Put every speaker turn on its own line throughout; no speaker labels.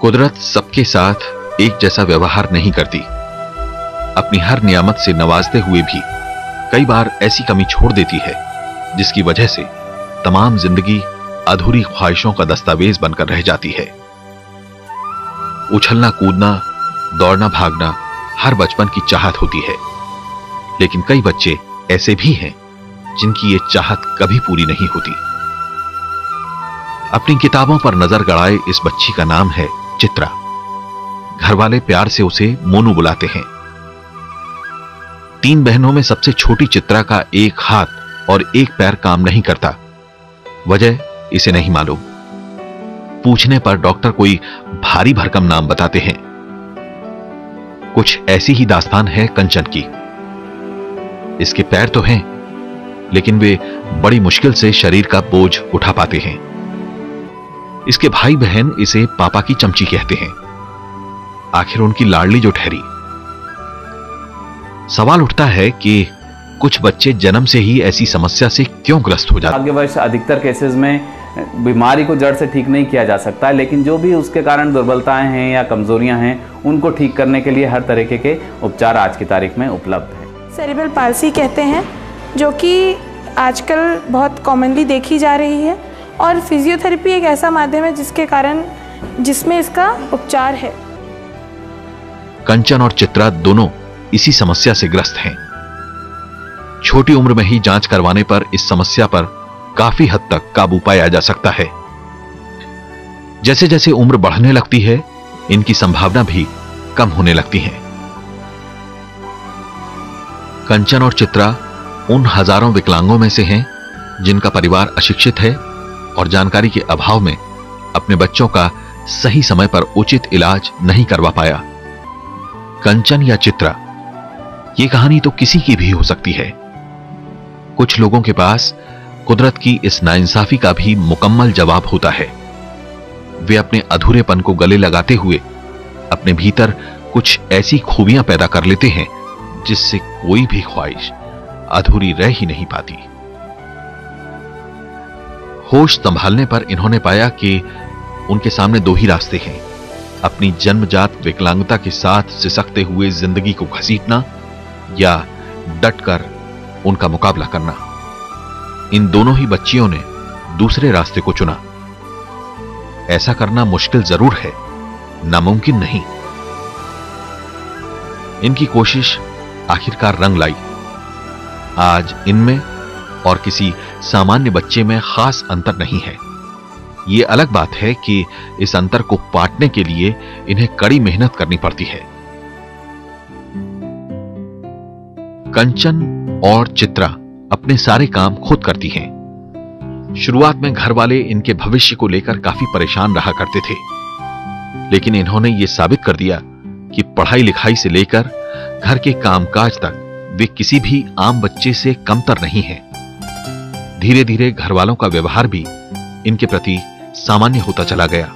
कुदरत सबके साथ एक जैसा व्यवहार नहीं करती। अपनी हर नियामत से नवाजते हुए भी कई बार ऐसी कमी छोड़ देती है जिसकी वजह से तमाम जिंदगी अधूरी ख्वाहिशों का दस्तावेज बनकर रह जाती है। उछलना कूदना, दौड़ना भागना हर बचपन की चाहत होती है, लेकिन कई बच्चे ऐसे भी हैं जिनकी ये चाहत कभी पूरी नहीं होती। अपनी किताबों पर नजर गड़ाए इस बच्ची का नाम है चित्रा। घर वाले प्यार से उसे मोनू बुलाते हैं। 3 बहनों में सबसे छोटी चित्रा का एक हाथ और एक पैर काम नहीं करता। वजह इसे नहीं मालूम। पूछने पर डॉक्टर कोई भारी भरकम नाम बताते हैं। कुछ ऐसी ही दास्तान है कंचन की। इसके पैर तो हैं, लेकिन वे बड़ी मुश्किल से शरीर का बोझ उठा पाते हैं। इसके भाई बहन इसे पापा की चमची कहते हैं। आखिर उनकी लाडली जो ठहरी। सवाल उठता है कि कुछ बच्चे जन्म से ही ऐसी समस्या से क्यों ग्रस्त हो जाते हैं।
भाग्यवश अधिकतर केसेस में बीमारी को जड़ से ठीक नहीं किया जा सकता, लेकिन जो भी उसके कारण दुर्बलताएं हैं या कमजोरियां हैं उनको ठीक करने के लिए हर तरीके के उपचार आज की तारीख में उपलब्ध है।
सेरेब्रल पाल्सी कहते हैं, जो कि आजकल बहुत कॉमनली देखी जा रही है, और फिजियोथेरेपी एक ऐसा माध्यम है जिसमें इसका उपचार है।
कंचन और चित्रा दोनों इसी समस्या से ग्रस्त हैं। छोटी उम्र में ही जांच करवाने पर इस समस्या पर काफी हद तक काबू पाया जा सकता है। जैसे जैसे उम्र बढ़ने लगती है, इनकी संभावना भी कम होने लगती है। कंचन और चित्रा उन हजारों विकलांगों में से हैं जिनका परिवार अशिक्षित है और जानकारी के अभाव में अपने बच्चों का सही समय पर उचित इलाज नहीं करवा पाया। कंचन या चित्रा, ये कहानी तो किसी की भी हो सकती है। कुछ लोगों के पास कुदरत की इस नाइंसाफी का भी मुकम्मल जवाब होता है। वे अपने अधूरेपन को गले लगाते हुए अपने भीतर कुछ ऐसी खूबियां पैदा कर लेते हैं जिससे कोई भी ख्वाहिश अधूरी रह ही नहीं पाती। होश संभालने पर इन्होंने पाया कि उनके सामने 2 ही रास्ते हैं। अपनी जन्मजात विकलांगता के साथ सिसकते हुए जिंदगी को घसीटना या डटकर उनका मुकाबला करना। इन दोनों ही बच्चियों ने दूसरे रास्ते को चुना। ऐसा करना मुश्किल जरूर है, नामुमकिन नहीं। इनकी कोशिश आखिरकार रंग लाई। आज इनमें और किसी सामान्य बच्चे में खास अंतर नहीं है। यह अलग बात है कि इस अंतर को पाटने के लिए इन्हें कड़ी मेहनत करनी पड़ती है। कंचन और चित्रा अपने सारे काम खुद करती हैं। शुरुआत में घर वाले इनके भविष्य को लेकर काफी परेशान रहा करते थे, लेकिन इन्होंने यह साबित कर दिया कि पढ़ाई लिखाई से लेकर घर के कामकाज तक वे किसी भी आम बच्चे से कमतर नहीं हैं। धीरे धीरे घर वालों का व्यवहार भी इनके प्रति सामान्य होता चला गया।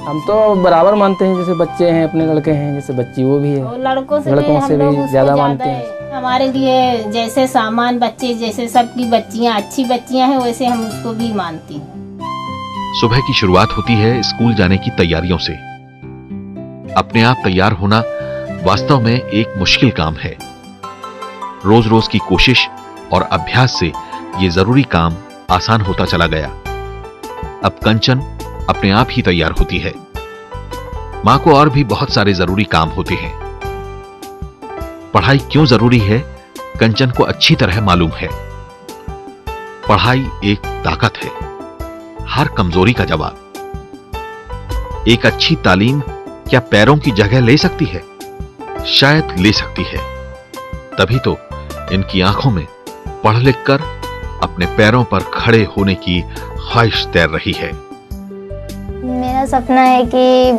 हम तो बराबर मानते हैं, जैसे बच्चे हैं अपने लड़के हैं, जैसे बच्ची वो भी है।
और लड़कों से
भी ज्यादा मानते हैं।
हमारे लिए जैसे सामान बच्चे, जैसे सबकी बच्चियां अच्छी बच्चियां हैं, वैसे हम उसको भी मानती हैं।
सुबह की शुरुआत होती है स्कूल जाने की तैयारियों से। अपने आप तैयार होना वास्तव में एक मुश्किल काम है। रोज रोज की कोशिश और अभ्यास से यह जरूरी काम आसान होता चला गया। अब कंचन अपने आप ही तैयार होती है। मां को और भी बहुत सारे जरूरी काम होते हैं। पढ़ाई क्यों जरूरी है, कंचन को अच्छी तरह मालूम है। पढ़ाई एक ताकत है, हर कमजोरी का जवाब। एक अच्छी तालीम क्या पैरों की जगह ले सकती है? शायद ले सकती है। तभी तो इनकी आंखों में पढ़ लिख कर अपने पैरों पर खड़े होने की ख्वाहिश तैर रही है।
मेरा सपना है कि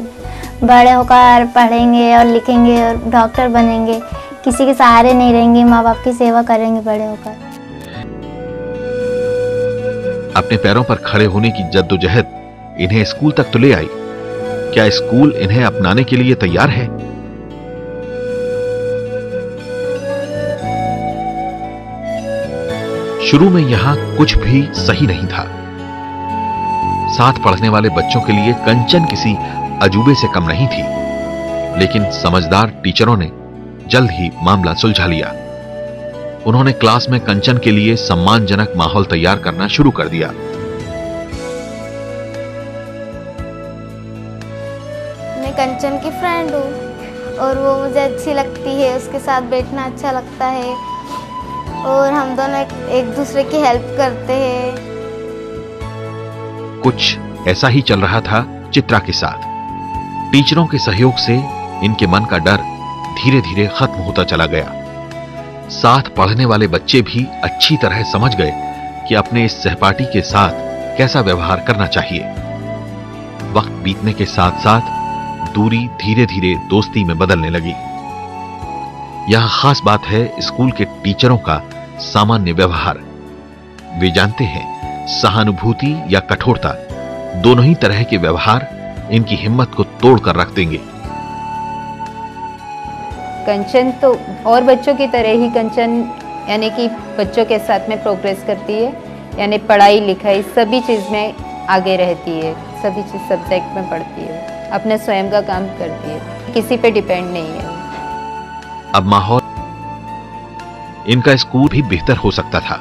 बड़े होकर पढ़ेंगे और लिखेंगे और डॉक्टर बनेंगे, किसी के सहारे नहीं रहेंगे, माँ बाप की सेवा करेंगे बड़े होकर।
अपने पैरों पर खड़े होने की जद्दोजहद इन्हें स्कूल तक तो ले आई। क्या स्कूल इन्हें अपनाने के लिए तैयार है? शुरू में यहां कुछ भी सही नहीं था। साथ पढ़ने वाले बच्चों के लिए कंचन किसी अजूबे से कम नहीं थी, लेकिन समझदार टीचरों ने जल्द ही मामला सुलझा लिया। उन्होंने क्लास में कंचन के लिए सम्मानजनक माहौल तैयार करना शुरू कर दिया।
मैं कंचन की फ्रेंड हूँ और वो मुझे अच्छी लगती है, उसके साथ बैठना अच्छा लगता है और हम दोनों एक दूसरे की हेल्प करते हैं।
कुछ ऐसा ही चल रहा था चित्रा के साथ। टीचरों के सहयोग से इनके मन का डर धीरे धीरे खत्म होता चला गया। साथ पढ़ने वाले बच्चे भी अच्छी तरह समझ गए कि अपने इस सहपाठी के साथ कैसा व्यवहार करना चाहिए। वक्त बीतने के साथ साथ दूरी धीरे धीरे दोस्ती में बदलने लगी। यह खास बात है स्कूल के टीचरों का सामान्य व्यवहार। वे जानते हैं सहानुभूति या कठोरता, दोनों ही तरह के व्यवहार इनकी हिम्मत को तोड़कर रख देंगे।
कंचन तो और बच्चों की तरह ही कंचन यानी कि बच्चों के साथ में प्रोग्रेस करती है, यानी पढ़ाई लिखाई सभी चीज़ में आगे रहती है, सभी चीज़ सब्जेक्ट में पढ़ती है, अपने स्वयं का काम करती है, किसी पे डिपेंड नहीं है।
अब माहौल इनका स्कूल भी बेहतर हो सकता था।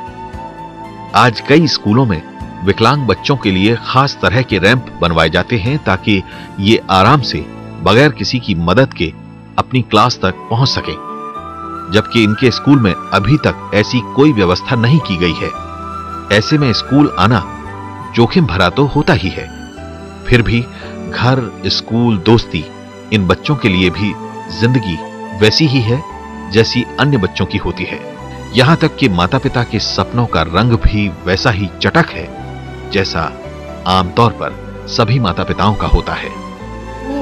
आज कई स्कूलों में विकलांग बच्चों के लिए खास तरह के रैंप बनवाए जाते हैं ताकि ये आराम से बगैर किसी की मदद के अपनी क्लास तक पहुंच सकें, जबकि इनके स्कूल में अभी तक ऐसी कोई व्यवस्था नहीं की गई है। ऐसे में स्कूल आना जोखिम भरा तो होता ही है, फिर भी घर, स्कूल, दोस्ती इन बच्चों के लिए भी जिंदगी वैसी ही है जैसी अन्य बच्चों की होती है। यहां तक कि माता पिता के सपनों का रंग भी वैसा ही चटक है जैसा आमतौर पर सभी माता पिताओं का होता है।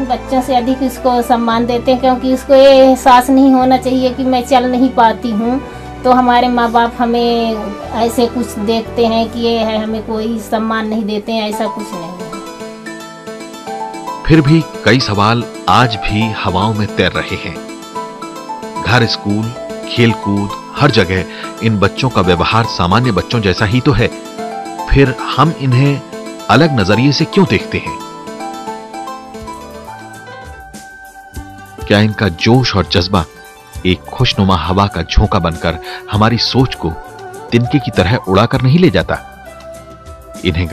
बच्चों से अधिक इसको सम्मान देते हैं, क्योंकि इसको ये एहसास नहीं होना चाहिए कि मैं चल नहीं पाती हूँ, तो हमारे माँ बाप हमें ऐसे कुछ देखते हैं कि ये है, हमें कोई सम्मान नहीं देते हैं, ऐसा कुछ नहीं है।
फिर भी कई सवाल आज भी हवाओं में तैर रहे हैं। घर, स्कूल, खेलकूद, हर जगह इन बच्चों का व्यवहार सामान्य बच्चों जैसा ही तो है, फिर हम इन्हें अलग नजरिए से क्यों देखते हैं? क्या इनका जोश और जज्बा एक खुशनुमा हवा का झोंका बनकर हमारी सोच को तिनके की तरह उड़ाकर नहीं ले जाता? इन्हें